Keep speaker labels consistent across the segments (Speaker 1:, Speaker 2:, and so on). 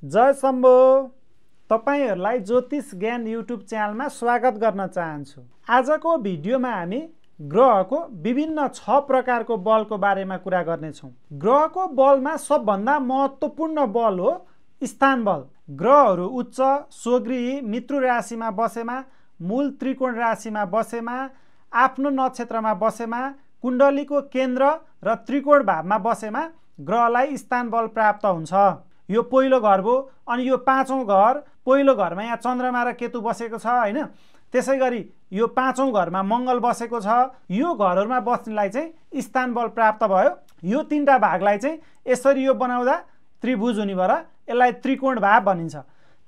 Speaker 1: जय शम्भो। तपाईहरुलाई ज्योतिष ज्ञान युट्युब च्यानलमा स्वागत गर्न चाहन्छु। आजको भिडियोमा हामी ग्रहको विभिन्न 6 प्रकारको बलको बारेमा कुरा गर्नेछौँ। ग्रहको बलमा सबभन्दा महत्त्वपूर्ण बल हो स्थान बल। ग्रहहरू उच्च स्वगृही मित्रु राशिमा बसेमा, मूल त्रिकोण राशिमा बसेमा, आफ्नो नक्षत्रमा बसेमा, कुण्डलीको केन्द्र र त्रिकोण भावमा बसेमा ग्रहलाई स्थान बल प्राप्त हुन्छ। यो पहिलो घर भयो। अनि यो पाँचौं घर, पहिलो घरमा यहाँ चन्द्रमा र केतु बसेको छ हैन। त्यसैगरी यो पाँचौं घरमा मङ्गल बसेको छ। यो घरहरुमा बस्नेलाई चाहिँ स्थान बल प्राप्त भयो। यो तीनटा भागलाई चाहिँ यसरी यो बनाउँदा त्रिभुज हुने भएर यसलाई त्रिकोण भाव भनिन्छ।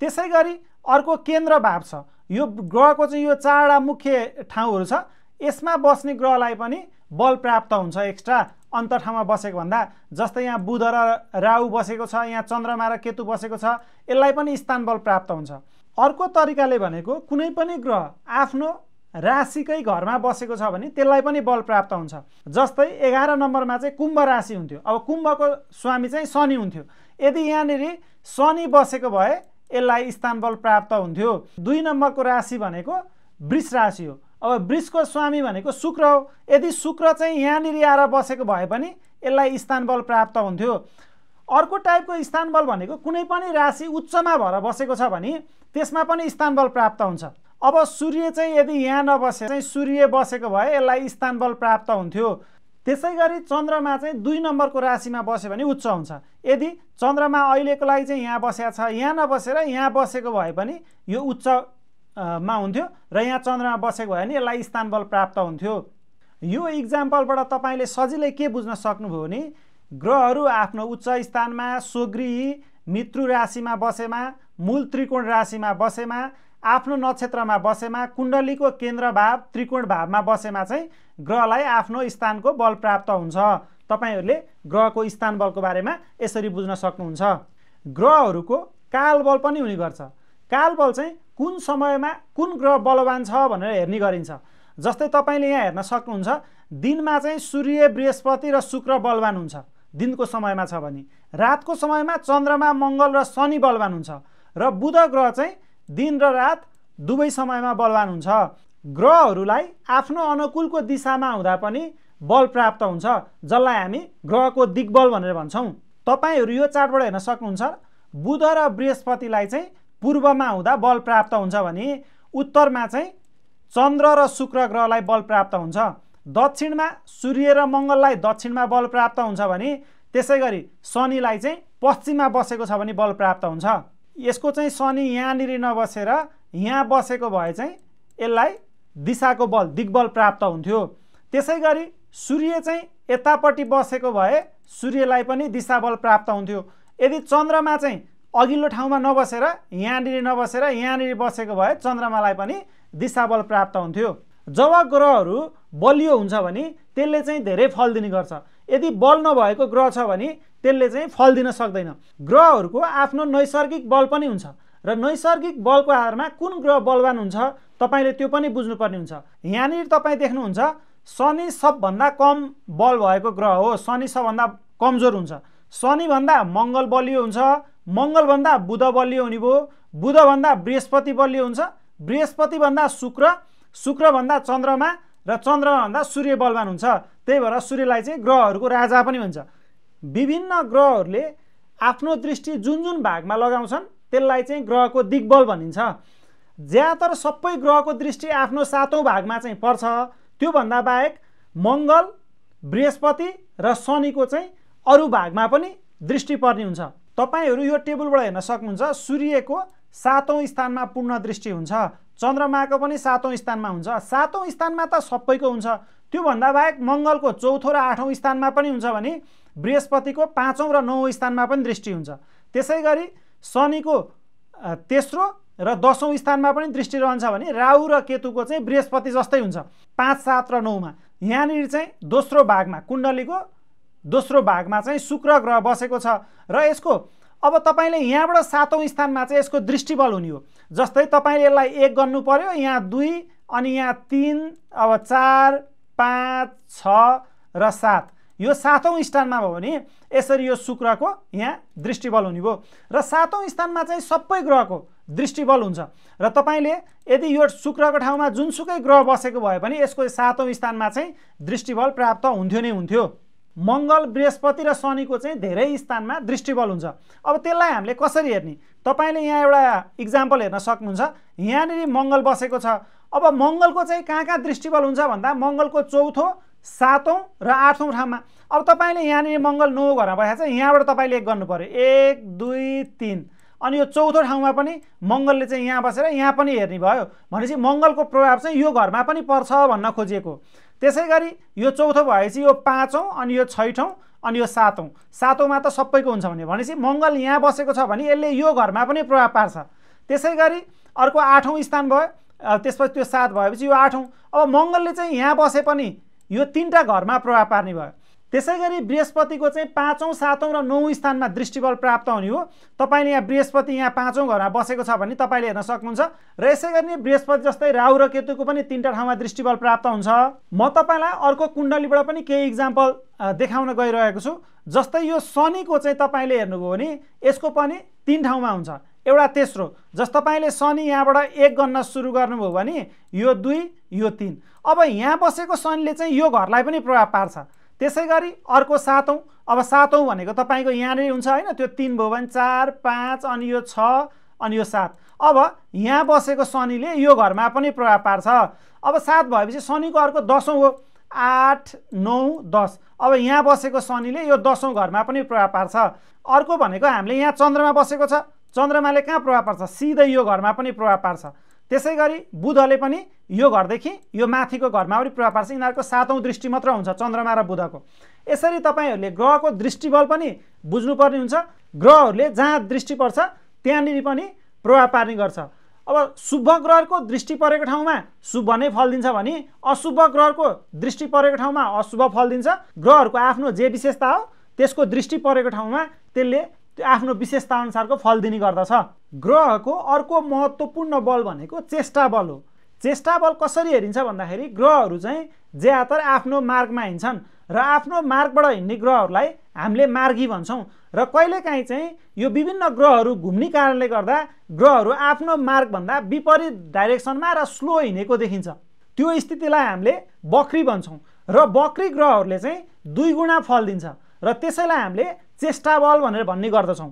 Speaker 1: त्यसैगरी अर्को केन्द्र भाव छ। यो ग्रहको चाहिँ यो 4वटा मुख्य ठाउँहरू छ। यसमा बस्ने ग्रहलाई पनि बल प्राप्त हुन्छ एक्स्ट्रा अन्त ठाउँमा बसेको भन्दा। जस्तै यहाँ बुध र राहु बसेको छ, यहाँ चन्द्रमा र केतु बसेको छ, यसलाई पनि स्थान बल प्राप्त हुन्छ। अर्को तरिकाले भनेको कुनै पनि ग्रह आफ्नो राशिकै घरमा बसेको छ भने त्यसलाई पनि बल प्राप्त हुन्छ। जस्तै 11 नम्बरमा चाहिँ कुम्भ राशि हुन्थ्यो। अब कुम्भको स्वामी चाहिँ शनि हुन्थ्यो। यदि यहाँनिर शनि बसेको भए यसलाई स्थान बल प्राप्त हुन्थ्यो। 2 नम्बरको राशि भनेको वृष राशि हो। अब वृषको स्वामी भनेको शुक्र हो। यदि शुक्र चाहिँ यहाँनिर आएर बसेको भए पनि यसलाई स्थान बल प्राप्त हुन्थ्यो। अर्को टाइपको स्थान बल भनेको कुनै पनि राशि उच्चमा भएर बसेको छ भने त्यसमा पनि स्थान बल प्राप्त हुन्छ। अब सूर्य चाहिँ यदि यहाँ नबसे चाहिँ सूर्य बसेको भए यसलाई स्थान बल प्राप्त हुन्थ्यो। त्यसैगरी चन्द्रमा चाहिँ 2 नम्बरको राशिमा बस्यो भने उच्च हुन्छ। यदि चन्द्रमा अहिलेको लागि चाहिँ यहाँ बसेको छ, यहाँ नबसेर यहाँ बसेको भए पनि यो उच्च मा हुन्थ्यो र यहाँ चन्द्रमा बसेको भए नि यसलाई स्थान बल प्राप्त हुन्थ्यो। यो इक्जाम्पलबाट तपाईले सजिलै के बुझ्न सक्नुभयो भने ग्रहहरू आफ्नो उच्च स्थानमा, स्वगृही मित्रु राशिमा बसेमा, मूल त्रिकोण राशिमा बसेमा, आफ्नो नक्षत्रमा बसेमा, कुण्डलीको केन्द्र भाव त्रिकोण भावमा बसेमा चाहिँ ग्रहलाई आफ्नो स्थानको बल प्राप्त हुन्छ। तपाईहरुले ग्रहको स्थान बलको बारेमा यसरी बुझ्न सक्नुहुन्छ। ग्रहहरूको काल बल पनि हुने गर्छ। काल बल चाहिँ कुन समयमा कुन ग्रह बलवान छ भनेर हेर्ने गरिन्छ। जस्तै तपाईले यहाँ हेर्न सक्नुहुन्छ, दिनमा चाहिँ सूर्य, बृहस्पति र शुक्र बलवान हुन्छ दिनको समयमा छ भने। रातको समयमा चन्द्रमा, मङ्गल र शनि बलवान हुन्छ र बुध ग्रह चाहिँ दिन र रात दुवै समयमा बलवान हुन्छ। ग्रहहरूलाई आफ्नो अनुकूलको दिशामा हुँदा पनि बल प्राप्त हुन्छ, जसलाई हामी ग्रहको दिग्बल भनेर भन्छौँ। तपाईहरु यो चार्टबाट हेर्न सक्नुहुन्छ, बुध र बृहस्पतिलाई चाहिँ पूर्वमा हुँदा बल प्राप्त हुन्छ भने उत्तरमा चाहिँ चन्द्र र शुक्र ग्रहलाई बल प्राप्त हुन्छ। दक्षिणमा सूर्य र मङ्गललाई दक्षिणमा बल प्राप्त हुन्छ भने त्यसैगरी शनिलाई चाहिँ पश्चिममा बसेको छ भने बल प्राप्त हुन्छ। यसको चाहिँ शनि यहाँनिर नबसेर यहाँ बसेको भए चाहिँ यसलाई दिशाको बल दिग्बल प्राप्त हुन्थ्यो। त्यसैगरी सूर्य चाहिँ यतापट्टि बसेको भए सूर्यलाई पनि दिशा बल प्राप्त हुन्थ्यो। यदि चन्द्रमा चाहिँ अघिल्लो ठाउँमा नबसेर यहाँनिर बसेको भए चन्द्रमालाई पनि दिशा बल प्राप्त हुन्थ्यो। जब ग्रहहरू बलियो हुन्छ भने त्यसले चाहिँ धेरै फल दिने गर्छ। यदि बल नभएको ग्रह छ भने त्यसले चाहिँ फल दिन सक्दैन। ग्रहहरूको आफ्नो नैसर्गिक बल पनि हुन्छ र नैसर्गिक बलको आधारमा कुन ग्रह बलवान हुन्छ तपाईले त्यो पनि बुझ्नुपर्ने हुन्छ। यहाँनिर तपाईँ देख्नुहुन्छ शनि सबभन्दा कम बल भएको ग्रह हो। शनि सबभन्दा कमजोर हुन्छ। शनिभन्दा मङ्गल बलियो हुन्छ, मङ्गलभन्दा बुध बलियो हुने भयो, बुधभन्दा बृहस्पति बलियो हुन्छ, बृहस्पतिभन्दा शुक्र, शुक्रभन्दा चन्द्रमा र चन्द्रमाभन्दा सूर्य बलवान हुन्छ। त्यही भएर सूर्यलाई चाहिँ ग्रहहरूको राजा पनि भन्छ। विभिन्न ग्रहहरूले आफ्नो दृष्टि जुन जुन भागमा लगाउँछन् त्यसलाई चाहिँ ग्रहको दिग्बल भनिन्छ। ज्यादातर सबै ग्रहको दृष्टि आफ्नो 7औं भागमा चाहिँ पर्छ। त्योभन्दा बाहेक मङ्गल, बृहस्पति र शनिको चाहिँ अरू भागमा पनि दृष्टि पर्ने हुन्छ। तपाईहरु यो टेबलबाट हेर्न सक्नुहुन्छ, सूर्यको 7औं स्थानमा पूर्ण दृष्टि हुन्छ, चन्द्रमाको पनि 7औं स्थानमा हुन्छ। 7औं स्थानमा त सबैको हुन्छ। त्योभन्दा बाहेक मङ्गलको 4थो र 8औं स्थानमा पनि हुन्छ भने बृहस्पतिको 5औं र 9औं स्थानमा पनि दृष्टि हुन्छ। त्यसैगरी शनिको 3रो र 10औं स्थानमा पनि दृष्टि रहन्छ भने राहु र केतुको चाहिँ बृहस्पति जस्तै हुन्छ 5, 7 र 9 मा। यहाँनिर चाहिँ दोस्रो भागमा कुण्डलीको दोस्रो भागमा चाहिँ शुक्र ग्रह बसेको छ र यसको अब तपाईले यहाँबाट 7औं स्थानमा चाहिँ यसको दृष्टिबल हुने हो। जस्तै तपाईले यसलाई 1 गर्नु पर्यो, यहाँ 2 अनि यहाँ 3, अब 4, 5, 6 र 7 यो 7औं स्थानमा भयो भने यसरी यो शुक्रको यहाँ दृष्टिबल हुने भयो र 7औं स्थानमा चाहिँ सबै ग्रहको दृष्टिबल हुन्छ र तपाईले यदि यो शुक्रको ठाउँमा जुनसुकै ग्रह बसेको भए पनि यसको 7औं स्थानमा चाहिँ दृष्टिबल प्राप्त हुन्थ्यो नै हुन्थ्यो। मंगल बृहस्पति र शनिको चाहिँ धेरै स्थानमा दृष्टिबल हुन्छ। अब त्यसलाई हामीले कसरी हेर्ने? तपाईले यहाँ एउटा इक्जाम्पल हेर्न सक्नुहुन्छ। यहाँनिर मंगल बसेको छ। अब मंगलको चाहिँ कहाँ दृष्टिबल हुन्छ भन्दा मंगलको 4औं 7औं र 8औं ठाउँमा। अब तपाईले यहाँनिर मंगल 9 घरमा बसेको छ, यहाँबाट तपाईले एक गर्नु पर्यो, 1 2 3, अनि यो 4थो ठाउँमा पनि मंगलले चाहिँ यहाँ बसेर यहाँ पनि हेर्ने भयो भनेपछि मंगलको प्रभाव चाहिँ यो घरमा पनि पर्छ भन्न खोजिएको। त्यसैगरी यो 4थो भएपछि यो 5औं, अनि यो 6ठौं, अनि यो 7औं। 7औंमा त सबैको हुन्छ भनेपछि मंगल यहाँ बसेको छ भने यसले यो घरमा पनि प्रभाव पार्छ। त्यसैगरी अर्को 8औं स्थान भयो, त्यसपछि त्यो 7 भएपछि यो 8औं। अब मंगलले चाहिँ यहाँ बसे पनि यो 3टा घरमा प्रभाव पार्ने भयो। त्यसैगरी बृहस्पतिको चाहिँ 5औं 7औं र 9औं स्थानमा दृष्टिबल प्राप्त हुने हो। तपाईले यहाँ बृहस्पति यहाँ 5औं घरमा बसेको छ भने तपाईले हेर्न सक्नुहुन्छ र यसैगरी नै बृहस्पति जस्तै राहु र केतुको पनि 3टा ठाउँमा दृष्टिबल प्राप्त हुन्छ। म तपाईलाई अर्को कुण्डलीबाट पनि केही इक्जाम्पल देखाउन गइरहेको छु। जस्तै यो शनिको चाहिँ तपाईले हेर्नुभयो भने यसको पनि 3 ठाउँमा हुन्छ। एउटा तेस्रो, जस तपाईले शनि यहाँबाट 1 गन्न सुरु गर्नुभयो भने यो 2 यो 3। अब यहाँ बसेको शनिले चाहिँ यो घरलाई पनि प्रभाव पार्छ। त्यसैगरी अर्को 7औं। अब 7औं भनेको तपाईको यहाँनिर हुन्छ हैन, त्यो 3 भयो भने 4 5, अनि यो 6, अनि यो 7। अब यहाँ बसेको शनिले यो घरमा पनि प्रभाव पार्छ। अब 7 भएपछि शनिको अर्को 10औं हो, 8 9 10। अब यहाँ बसेको शनिले यो 10औं घरमा पनि प्रभाव पार्छ। अर्को भनेको हामीले यहाँ चन्द्रमा बसेको छ, चन्द्रमाले कहाँ प्रभाव पार्छ? सिधै यो घरमा पनि प्रभाव पार्छ। त्यसैगरी बुधले पनि यो घरदेखि यो माथिको घरमा पनि प्रभाव पार्छ। यिनीहरूको 7औं दृष्टि मात्र हुन्छ चन्द्रमा र बुधको। यसरी तपाईहरूले ग्रहको दृष्टिबल पनि बुझ्नुपर्ने हुन्छ। ग्रहहरूले जहाँ दृष्टि पर्छ त्यहाँनिर पनि प्रभाव पार्ने गर्छ। अब शुभ ग्रहको दृष्टि परेको ठाउँमा शुभ नै फल दिन्छ भने अशुभ ग्रहको दृष्टि परेको ठाउँमा अशुभ फल दिन्छ। ग्रहहरूको आफ्नो जे विशेषता हो त्यसको दृष्टि परेको ठाउँमा त्यसले आफ्नो विशेषता अनुसारको फल दिने गर्दछ। ग्रहको अर्को महत्त्वपूर्ण बल भनेको चेष्टा बल हो। चेष्टा बल कसरी हेरिन्छ भन्दाखेरि ग्रहहरू चाहिँ ज्यादातर आफ्नो मार्गमा हिँड्छन् र आफ्नो मार्गबाट हिँड्ने ग्रहहरूलाई हामीले मार्गी भन्छौँ र कहिलेकाहीँ चाहिँ यो विभिन्न ग्रहहरू घुम्ने कारणले गर्दा ग्रहहरू आफ्नो मार्गभन्दा विपरीत डाइरेक्सनमा र स्लो हिँडेको देखिन्छ। त्यो स्थितिलाई हामीले वक्री भन्छौँ र वक्री ग्रहहरूले चाहिँ 2 गुणा फल दिन्छ र त्यसैलाई हामीले चेष्टा बल भनेर भन्ने गर्दछौँ।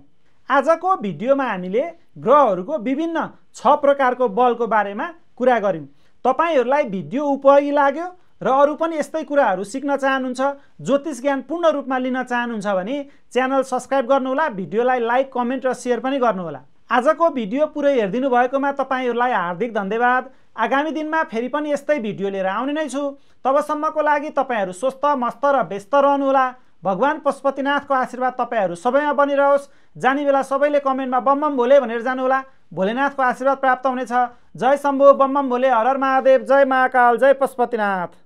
Speaker 1: आजको भिडियोमा हामीले ग्रहहरूको विभिन्न 6 प्रकारको बलको बारेमा कुरा गर्यौं। तपाईहरुलाई भिडियो उपयोगी लाग्यो र अरु पनि यस्तै कुराहरू सिक्न चाहनुहुन्छ, ज्योतिष ज्ञान पूर्ण रूपमा लिन चाहनुहुन्छ भने च्यानल सब्स्क्राइब गर्नुहोला, भिडियोलाई लाइक कमेन्ट र शेयर पनि गर्नुहोला। आजको भिडियो पुरै हेर्दिनु भएकोमा तपाईहरुलाई हार्दिक धन्यवाद। आगामी दिनमा फेरि पनि यस्तै भिडियो लिएर आउने नै छु। तबसम्मको लागि तपाईहरु स्वस्थ मस्त र व्यस्त रहनुहोला। भगवान पशुपतिनाथको आशीर्वाद तपाईहरु सबैमा बनिरहोस्। जानी बेला सबैले कमेन्टमा बम बम भोले भनेर जानुहोला। भोलेनाथको आशीर्वाद प्राप्त हुनेछ। जय शम्भु, बम बम भोले, हर हर महादेव, जय महाकाल, जय पशुपतिनाथ।